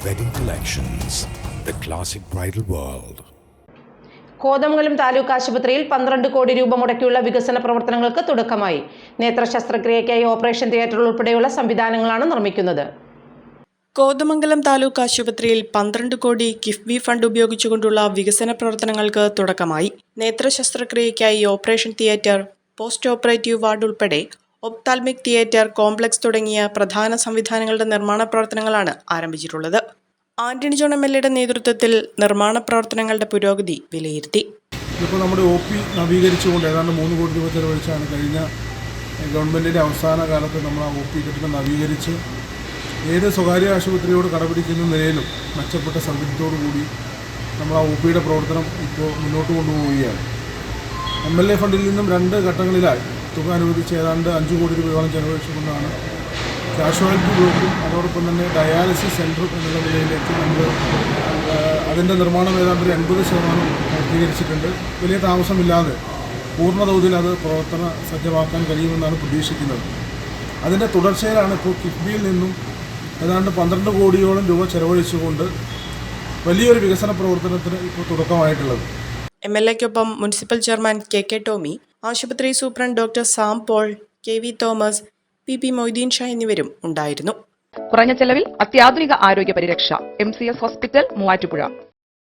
Wedding Collections, the classic bridal world. Kothamangalam taluk ആശുപത്രിയിൽ 12 കോടി രൂപ മുടക്കിയുള്ള വികസന പ്രവർത്തനങ്ങൾക്ക് തുടക്കമായി. നേത്ര ശസ്ത്രക്രിയയ്ക്കായി ഓപ്പറേഷൻ തിയേറ്റർ ഉൾപ്പെടെയുള്ള സംവിധാനങ്ങളാണ് നിർമ്മിക്കുന്നത്. കോതമംഗലം താലൂക്ക് ആശുപത്രിയിൽ 12 കോടി കിഫ്ബി ഫണ്ട് ഉപയോഗിച്ചുകൊണ്ടുള്ള വികസന പ്രവർത്തനങ്ങൾക്ക് തുടക്കമായി. നേത്ര ശസ്ത്രക്രിയയ്ക്കായി operation theatre, post operative ward ഉൾപ്പെടെ ഒപ്താൽമിക് തിയേറ്റർ കോംപ്ലക്സ് തുടങ്ങിയ പ്രധാന സംവിധാനങ്ങളുടെ നിർമ്മാണ പ്രവർത്തനങ്ങളാണ് ആരംഭിച്ചിട്ടുള്ളത്. ആന്റണി ജോൺ എം.എൽ.എയുടെ നേതൃത്വത്തിൽ നിർമ്മാണ പ്രവർത്തനങ്ങളുടെ പുരോഗതി വിലയിരുത്തി. ഇപ്പോൾ നമ്മുടെ OP നവീകരിച്ചുകൊണ്ട് ഏതാണ്ട് 3 കോടി രൂപ ചെലവഴിച്ചാണ് കഴിഞ്ഞ ഗവൺമെൻറ്റിൻ്റെ അവസാന കാലത്ത് നമ്മൾ ആ OP കെട്ടിടം നവീകരിച്ച് ഏത് സ്വകാര്യ ആശുപത്രിയോട് കടപിടിക്കുന്ന നിലയിലും മെച്ചപ്പെട്ട സൗകര്യത്തോടു കൂടി നമ്മൾ ആ OPയുടെ പ്രവർത്തനം ഇപ്പോൾ മുന്നോട്ട് കൊണ്ടുപോവുകയാണ്. MLA ഫണ്ടിൽ നിന്നും 2 ഘട്ടങ്ങളിലായി തുക അനുവദിച്ച് ഏതാണ്ട് 5 കോടി രൂപയോളം ചെലവഴിച്ചുകൊണ്ടാണ് കാഷ്വാലിറ്റി ബ്ലോക്കും അതോടൊപ്പം തന്നെ ഡയാലിസിസ് സെൻറ്ററും എന്നുള്ള നിലയിലേക്ക് നമ്മൾ അതിൻ്റെ നിർമ്മാണം ഏതാണ്ട് 80% പൂർത്തീകരിച്ചിട്ടുണ്ട്. വലിയ താമസമില്ലാതെ പൂർണ്ണതോതിൽ അത് പ്രവർത്തന സജ്ജമാക്കാൻ കഴിയുമെന്നാണ് പ്രതീക്ഷിക്കുന്നത്. അതിൻ്റെ തുടർച്ചയിലാണ് ഇപ്പോൾ കിഫ്ബിയിൽ നിന്നും ഏതാണ്ട് 12 കോടിയോളം രൂപ ചെലവഴിച്ചുകൊണ്ട് വലിയൊരു വികസന പ്രവർത്തനത്തിന് ഇപ്പോൾ തുടക്കമായിട്ടുള്ളത്. MLA-ക്കൊപ്പം മുനിസിപ്പൽ ചെയർമാൻ KK ടോമി, ആശുപത്രി superintendent doctor Sam Paul, KV Thomas, PP Moideen Shah എന്നിവരും ഉണ്ടായിരുന്നു. കുറഞ്ഞ ചെലവിൽ അത്യാധുനിക ആരോഗ്യ പരിരക്ഷ. MCS hospital, Muvattupuzha.